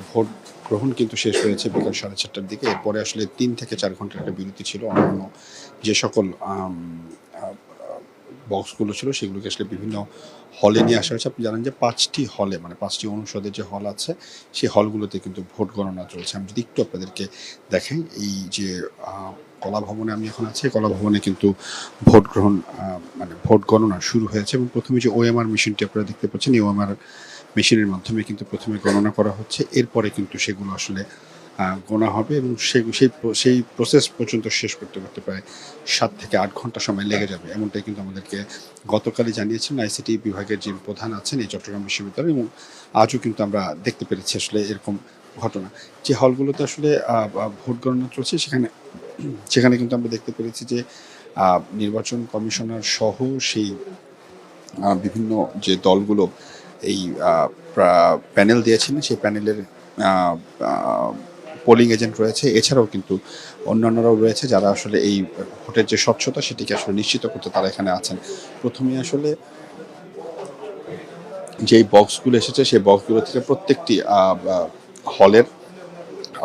Vote গ্রহণ কিন্তু শেষ হয়েছে বিকাল 4:30টার দিকে। এরপরে আসলে ৩ থেকে ৪ ঘন্টার একটা বিরতি ছিল। অন্যান্য যে সকল বক্সগুলো ছিল সেগুলোকে আসলে বিভিন্ন হলে নিয়ে আসা হয়েছে। আপনি জানেন যে ৫টি হলে, মানে ৫টি অনুষদের যে হল আছে সেই হলগুলোতে কিন্তু ভোট গণনা চলছে। আমি যদি একটু আপনাদেরকে দেখাই, এই যে কলা ভবনে আমি এখন আছি, কলা ভবনে কিন্তু ভোট গ্রহণ মানে ভোট গণনা শুরু হয়েছে এবং প্রথমে যে ওএমআর মেশিনটি আপনারা দেখতে পাচ্ছেন, এই ওএমআর মেশিনের মাধ্যমে কিন্তু প্রথমে গণনা করা হচ্ছে। এরপরে কিন্তু সেগুলো আসলে গোনা হবে এবং সেই প্রসেস পর্যন্ত শেষ করতে প্রায় ৭ থেকে ৮ ঘন্টা সময় লেগে যাবে, এমনটাই কিন্তু আমাদেরকে গতকালই জানিয়েছেন আইসিটি বিভাগের যে প্রধান আছেন এই চট্টগ্রাম বিশ্ববিদ্যালয়। এবং আজও কিন্তু আমরা দেখতে পেরেছি আসলে এরকম ঘটনা। যে হলগুলোতে আসলে ভোট গণনা চলছে সেখানে কিন্তু আমরা দেখতে পেরেছি যে নির্বাচন কমিশনার সহ সেই বিভিন্ন যে দলগুলো এই প্যানেল দিয়েছিলেন, সেই প্যানেলের পোলিং এজেন্ট রয়েছে, এছাড়াও কিন্তু অন্যান্যরাও রয়েছে যারা আসলে এই ভোটের যে স্বচ্ছতা সেটিকে আসলে নিশ্চিত করতে তারা এখানে আছেন। প্রথমে আসলে যেই বক্সগুলো এসেছে সেই বক্সগুলো থেকে প্রত্যেকটি হলের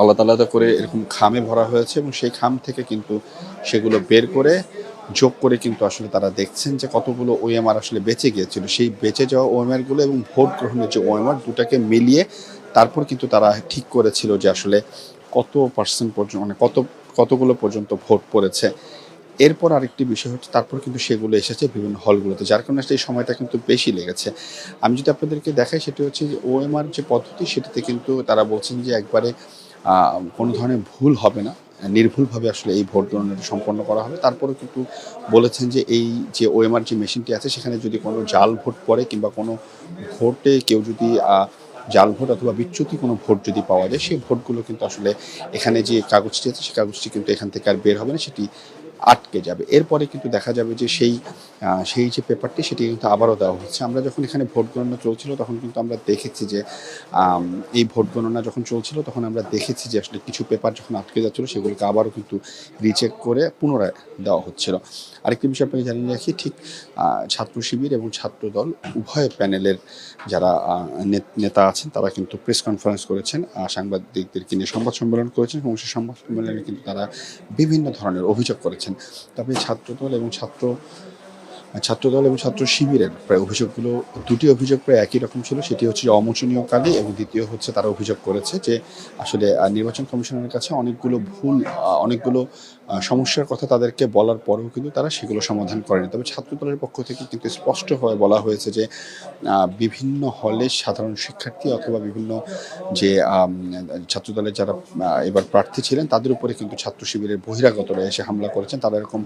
আলাদা আলাদা করে এরকম খামে ভরা হয়েছে এবং সেই খাম থেকে কিন্তু সেগুলো বের করে যোগ করে কিন্তু আসলে তারা দেখছেন যে কতগুলো ওএমআর আসলে বেঁচে গিয়েছিল। সেই বেঁচে যাওয়া ওএমআরগুলো এবং ভোট গ্রহণের যে ওএমআর দুটাকে মিলিয়ে তারপর কিন্তু তারা ঠিক করেছিল যে আসলে কত পার্সেন্ট পর্যন্ত, মানে কতগুলো পর্যন্ত ভোট পড়েছে। এরপর আরেকটি বিষয় হচ্ছে তারপর কিন্তু সেগুলো এসেছে বিভিন্ন হলগুলোতে, যার কারণে এই সময়টা কিন্তু বেশি লেগেছে। আমি যদি আপনাদেরকে দেখাই সেটি হচ্ছে যে ওএমআর যে পদ্ধতি সেটিতে কিন্তু তারা বলছেন যে একবারে কোনো ধরনের ভুল হবে না, নির্ভুলভাবে আসলে এই ভোট গণনাটা সম্পন্ন করা হবে। তারপরেও কিন্তু বলেছেন যে এই যে ওএমআর যে মেশিনটি আছে সেখানে যদি কোনো জাল ভোট পড়ে কিংবা কোনো ভোটে কেউ যদি জাল ভোট অথবা বিচ্যুতি কোনো ভোট যদি পাওয়া যায়, সেই ভোটগুলো কিন্তু আসলে এখানে যে কাগজটি আছে সেই কাগজটি কিন্তু এখান থেকে আর বের হবে না, সেটি আটকে যাবে। এরপরে কিন্তু দেখা যাবে যে সেই যে পেপারটি সেটি কিন্তু আবারও দেওয়া হচ্ছে। আমরা যখন এখানে ভোট গণনা চলছিল তখন কিন্তু আমরা দেখেছি যে এই ভোট গণনা যখন চলছিল তখন আমরা দেখেছি যে আসলে কিছু পেপার যখন আটকে যাচ্ছিলো সেগুলোকে আবারও কিন্তু রিচেক করে পুনরায় দেওয়া হচ্ছিল। আরেকটি বিষয় আপনাকে জানিয়ে রাখি, ঠিক ছাত্র শিবির এবং ছাত্রদল উভয় প্যানেলের যারা নেতা আছেন তারা কিন্তু প্রেস কনফারেন্স করেছেন, সাংবাদিকদেরকে নিয়ে সংবাদ সম্মেলন করেছেন এবং সেই সংবাদ সম্মেলনে কিন্তু তারা বিভিন্ন ধরনের অভিযোগ করেছেন। তবে ছাত্রদল এবং ছাত্র শিবিরের প্রায় অভিযোগগুলো, দুটি অভিযোগ প্রায় একই রকম ছিল। সেটি হচ্ছে অমোচনীয় কালি এবং দ্বিতীয় হচ্ছে তারা অভিযোগ করেছে যে আসলে নির্বাচন কমিশনের কাছে অনেকগুলো সমস্যার কথা তাদেরকে বলার পরেও কিন্তু তারা সেগুলো সমাধান করেনি। তবে ছাত্রদলের পক্ষ থেকে কিন্তু স্পষ্টভাবে বলা হয়েছে যে বিভিন্ন হলে সাধারণ শিক্ষার্থী অথবা বিভিন্ন যে ছাত্রদলের যারা এবার প্রার্থী ছিলেন তাদের উপরে কিন্তু ছাত্র শিবিরের বহিরাগতরা এসে হামলা করেছেন। তারা এরকম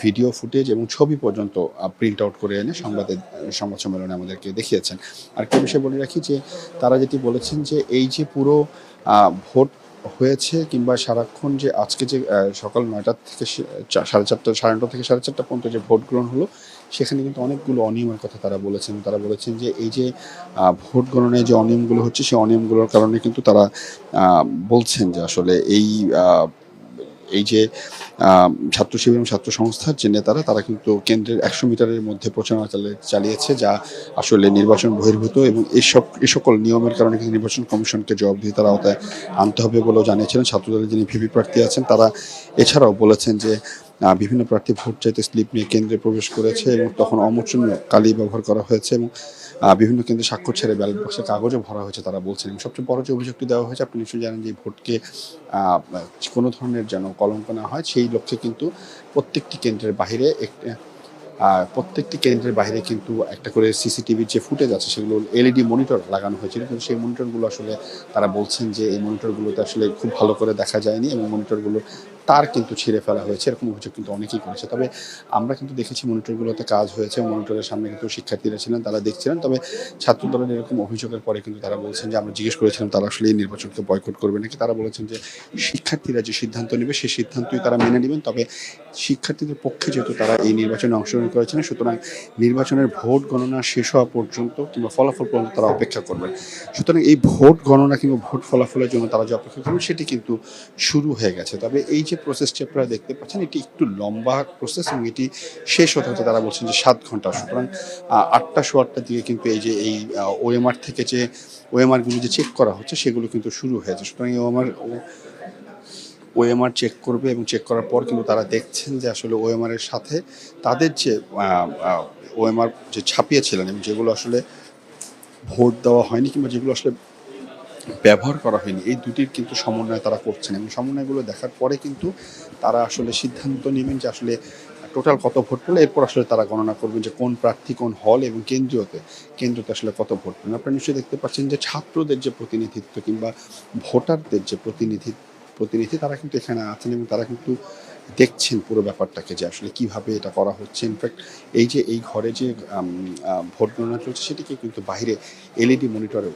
ভিডিও ফুটেজ এবং ছবি পর্যন্ত প্রিন্ট আউট করে এনে সংবাদ সম্মেলনে আমাদেরকে দেখিয়েছেন। আরেকটা বিষয় বলে রাখি যে তারা যেটি বলেছেন যে এই যে পুরো ভোট হয়েছে কিংবা সারাক্ষণ যে আজকে যে সকাল 9টা থেকে 9:30 থেকে 4:30 পর্যন্ত যে ভোট গ্রহণ হলো সেখানে কিন্তু অনেকগুলো অনিয়মের কথা তারা বলেছেন। তারা বলেছেন যে এই যে ভোট গণনায় যে অনিয়মগুলো হচ্ছে সেই অনিয়মগুলোর কারণে কিন্তু তারা বলছেন যে আসলে এই যে ছাত্র শিবির এবং ছাত্র সংস্থার যে নেতারা তারা কিন্তু কেন্দ্রের 100 মিটারের মধ্যে প্রচারণা চালিয়েছে, যা আসলে নির্বাচন বহির্ভূত এবং এই সকল নিয়মের কারণে কিন্তু নির্বাচন কমিশনকে জবাবদিহিতার আওতায় আনতে হবে বলেও জানিয়েছিলেন। ছাত্রদলের যিনি ভিপি প্রার্থী আছেন তারা এছাড়াও বলেছেন যে বিভিন্ন প্রার্থী ভোট চাইতে স্লিপ নিয়ে কেন্দ্রে প্রবেশ করেছে এবং তখন অমোচনীয় কালি ব্যবহার করা হয়েছে এবং বিভিন্ন কেন্দ্রে স্বাক্ষর ছেড়ে ব্যালট বক্সে কাগজও ভরা হয়েছে তারা বলছেন। এবং সবচেয়ে বড় যে অভিযোগটি দেওয়া হয়েছে, আপনি নিশ্চয়ই জানেন যে ভোটকে কোনো ধরনের যেন কলঙ্ক না হয় সেই লক্ষ্যে কিন্তু প্রত্যেকটি কেন্দ্রের বাইরে কিন্তু একটা করে সিসিটিভির যে ফুটেজ আছে সেগুলো এলইডি মনিটর লাগানো হয়েছিল, কিন্তু সেই মনিটরগুলো আসলে তারা বলছেন যে এই মনিটরগুলোতে আসলে খুব ভালো করে দেখা যায়নি এবং মনিটরগুলো তার কিন্তু ছিঁড়ে ফেলা হয়েছে, এরকম অভিযোগ কিন্তু অনেকেই করেছে। তবে আমরা কিন্তু দেখেছি মনিটরগুলোতে কাজ হয়েছে, মনিটরের সামনে কিন্তু শিক্ষার্থীরা ছিলেন, তারা দেখছিলেন। তবে ছাত্র দলের এরকম অভিযোগের পরে কিন্তু তারা বলছেন যে আমরা জিজ্ঞেস করেছিলাম তারা আসলে এই নির্বাচনকে বয়কট করবে নাকি, তারা বলেছেন যে শিক্ষার্থীরা যে সিদ্ধান্ত নেবে সেই সিদ্ধান্তই তারা মেনে নেবেন। তবে শিক্ষার্থীদের পক্ষে যেহেতু তারা এই নির্বাচনে অংশগ্রহণ করেছেন সুতরাং নির্বাচনের ভোট গণনা শেষ হওয়া পর্যন্ত কিংবা ফলাফল পর্যন্ত তারা অপেক্ষা করবেন। সুতরাং এই ভোট গণনা কিংবা ভোট ফলাফলের জন্য তারা যে অপেক্ষা করবেন সেটি কিন্তু শুরু হয়ে গেছে। তবে এই যে প্রসেসটি আপনারা দেখতে পাচ্ছেন এটি একটু লম্বা প্রসেস এবং এটি শেষ হতে হতে তারা বলছেন যে ৭ ঘন্টা। সুতরাং ৮টা সোয়া ৮টার দিকে কিন্তু এই যে এই ওএমআর থেকে যে ওএমআরগুলো যে চেক করা হচ্ছে সেগুলো কিন্তু শুরু হয়েছে। সুতরাং এই ওএমআর চেক করবে এবং চেক করার পর কিন্তু তারা দেখছেন যে আসলে ওএমআর এর সাথে তাদের যে ওএমআর যে ছাপিয়েছিলেন এবং যেগুলো আসলে ভোট দেওয়া হয়নি কিংবা যেগুলো আসলে ব্যবহার করা হয়নি, এই দুটির কিন্তু সমন্বয় তারা করছেন এবং সমন্বয়গুলো দেখার পরে কিন্তু তারা আসলে সিদ্ধান্ত নেবেন যে আসলে টোটাল কত ভোট পেল। এরপর আসলে তারা গণনা করবেন যে কোন প্রার্থী কোন হল এবং কেন্দ্রতে আসলে কত ভোট পেলেন। আপনারা নিশ্চয়ই দেখতে পাচ্ছেন যে ছাত্রদের যে প্রতিনিধিত্ব কিংবা ভোটারদের যে প্রতিনিধি তারা কিন্তু এখানে আছেন এবং তারা কিন্তু দেখছেন পুরো ব্যাপারটাকে যে আসলে কিভাবে এটা করা হচ্ছে। ইনফ্যাক্ট এই যে এই ঘরে যে ভোট গণনা চলছে সেটিকে কিন্তু বাইরে এলইডি মনিটরে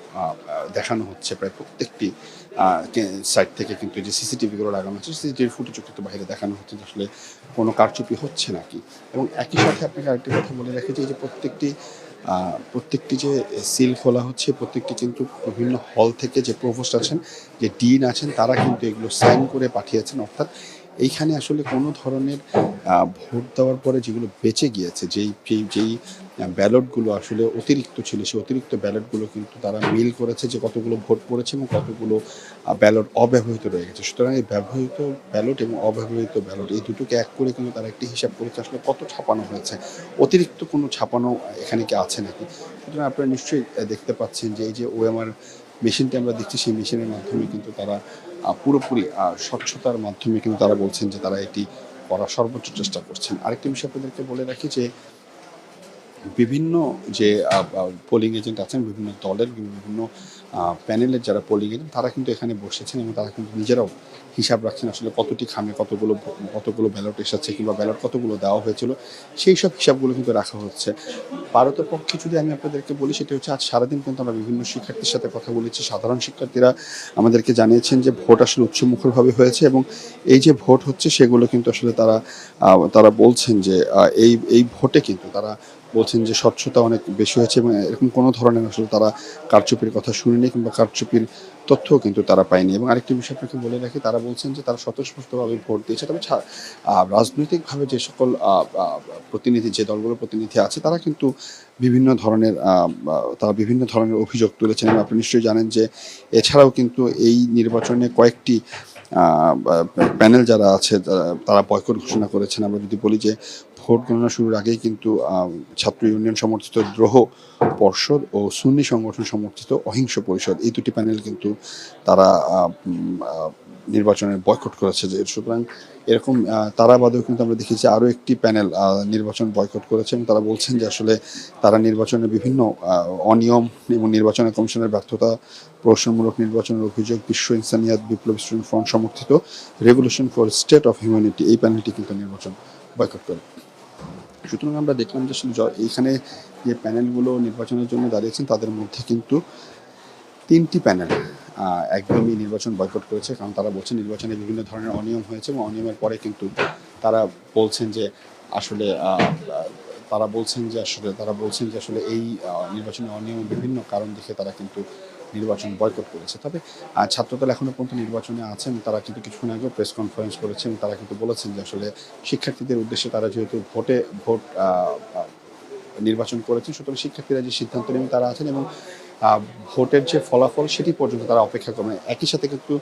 দেখানো হচ্ছে প্রায় প্রত্যেকটি সাইড থেকে কিন্তু যে সিসিটিভিগুলো লাগানো হচ্ছে সিসিটিভি ফুটেজও কিন্তু বাইরে দেখানো হচ্ছে যে আসলে কোনো কারচুপি হচ্ছে নাকি। এবং একই সাথে আপনাকে আরেকটি কথা বলে রাখি যে এই যে প্রত্যেকটি যে সিল খোলা হচ্ছে প্রত্যেকটি কিন্তু বিভিন্ন হল থেকে যে প্রভোস্ট আছেন যে ডিন আছেন তারা কিন্তু এগুলো সাইন করে পাঠিয়েছেন। অর্থাৎ এইখানে আসলে কোনো ধরনের ভোট দেওয়ার পরে যেগুলো বেঁচে গিয়েছে যেই ব্যালটগুলো আসলে অতিরিক্ত ছিল সেই অতিরিক্ত ব্যালটগুলো কিন্তু তারা মিল করেছে যে কতগুলো ভোট পড়েছে এবং কতগুলো ব্যালট অব্যবহৃত রয়ে গেছে। সুতরাং এই ব্যবহৃত ব্যালট এবং অব্যবহৃত ব্যালট এই দুটোকে এক করে কিন্তু তারা একটি হিসাব করেছে আসলে কত ছাপানো হয়েছে, অতিরিক্ত কোনো ছাপানো এখানে কি আছে নাকি। সুতরাং আপনারা নিশ্চয়ই দেখতে পাচ্ছেন যে এই যে ওএমআর মেশিনটি আমরা দেখছি সেই মেশিনের মাধ্যমে কিন্তু তারা পুরোপুরি স্বচ্ছতার মাধ্যমে কিন্তু তারা বলছেন যে তারা এটি করার সর্বোচ্চ চেষ্টা করছেন। আরেকটি বিষয় আপনাদেরকে বলে রাখি যে বিভিন্ন যে পোলিং এজেন্ট আছেন বিভিন্ন দলের বিভিন্ন প্যানেলের যারা পোলিং এজেন্ট তারা কিন্তু এখানে বসেছেন এবং তারা কিন্তু নিজেরাও হিসাব রাখছেন আসলে কতটি খামে কতগুলো ব্যালট এসেছে কিংবা ব্যালট কতগুলো দেওয়া হয়েছিল সেই সব হিসাবগুলো কিন্তু রাখা হচ্ছে। পারতপক্ষে যদি আমি আপনাদেরকে বলি সেটা হচ্ছে আজ সারাদিন কিন্তু আমরা বিভিন্ন শিক্ষার্থীর সাথে কথা বলেছি। সাধারণ শিক্ষার্থীরা আমাদেরকে জানিয়েছেন যে ভোট আসলে উৎসমুখরভাবে হয়েছে এবং এই যে ভোট হচ্ছে সেগুলো কিন্তু আসলে তারা বলছেন যে এই ভোটে কিন্তু তারা বলছেন যে স্বচ্ছতা অনেক বেশি হয়েছে এবং এরকম কোনো ধরনের আসলে তারা কারচুপির কথা শুনেনি কিংবা কারচুপির তথ্যও কিন্তু তারা পায়নি। এবং আরেকটি বিষয় আপনাকে বলে রাখি তারা বলছেন যে তারা স্বতঃস্ফূর্তভাবে ভোট দিয়েছে। তবে রাজনৈতিকভাবে যে সকল যে দলগুলোর প্রতিনিধি আছে তারা কিন্তু বিভিন্ন ধরনের অভিযোগ তুলেছেন এবং আপনি নিশ্চয়ই জানেন যে এছাড়াও কিন্তু এই নির্বাচনে কয়েকটি প্যানেল যারা আছে তারা বয়কট ঘোষণা করেছেন। আমরা যদি বলি যে ভোট গণনা শুরুর আগেই কিন্তু ছাত্র ইউনিয়ন সমর্থিত দ্রোহ পর্ষদ ও সুন্নি সংগঠন সমর্থিত অহিংস পরিষদ এই দুটি প্যানেল কিন্তু তারা নির্বাচনের বয়কট করেছে। যে সুতরাং এরকম তারা বাদেও কিন্তু আমরা দেখেছি আরও একটি প্যানেল নির্বাচন বয়কট করেছে এবং তারা বলছেন যে আসলে তারা নির্বাচনের বিভিন্ন অনিয়ম এবং নির্বাচন কমিশনের ব্যর্থতা, প্রহসনমূলক নির্বাচনের অভিযোগ, বিশ্ব ইনসানিয়াত বিপ্লবী স্টুডেন্ট ফ্রন্ট সমর্থিত revolution for state of humanity এই প্যানেলটি কিন্তু নির্বাচন বয়কট করে। সুতরাং আমরা দেখলাম যে এইখানে যে প্যানেলগুলো নির্বাচনের জন্য দাঁড়িয়েছেন তাদের মধ্যে কিন্তু 3টি প্যানেল একদমই নির্বাচন বয়কট করেছে, কারণ তারা বলছেন নির্বাচনে বিভিন্ন ধরনের অনিয়ম হয়েছে এবং অনিয়মের পরে কিন্তু তারা বলছেন যে আসলে এই নির্বাচনে অনিয়ম বিভিন্ন কারণ দেখে তারা কিন্তু নির্বাচন বয়কট করেছে। তবে ছাত্রদল এখনো পর্যন্ত নির্বাচনে আছেন, তারা কিন্তু কিছুক্ষণ আগেও প্রেস কনফারেন্স করেছেন। তারা কিন্তু বলেছেন যে আসলে শিক্ষার্থীদের উদ্দেশ্যে তারা যেহেতু ভোট নির্বাচন করেছেন সুতরাং শিক্ষার্থীরা যে সিদ্ধান্ত নেবেন তারা আছেন এবং ভোটের যে ফলাফল সেটি পর্যন্ত তারা অপেক্ষা করবেন। একই সাথে কিন্তু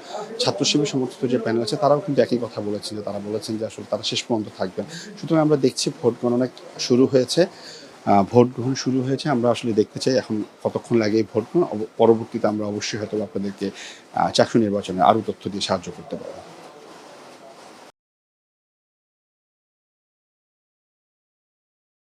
ছাত্র শিবির সমর্থিত যে প্যানেল আছে তারাও কিন্তু একই কথা বলেছেন যে তারা বলেছেন যে আসলে তারা শেষ পর্যন্ত থাকবেন। সুতরাং আমরা দেখছি ভোট গণনা শুরু হয়েছে, ভোট গ্রহণ শুরু হয়েছে। আমরা আসলে দেখতে চাই এখন কতক্ষণ লাগে এই ভোট গ্রহণ। পরবর্তীতে আমরা অবশ্যই হয়তো আপনাদেরকে চাকসু নির্বাচনে আরও তথ্য দিয়ে সাহায্য করতে পারবো।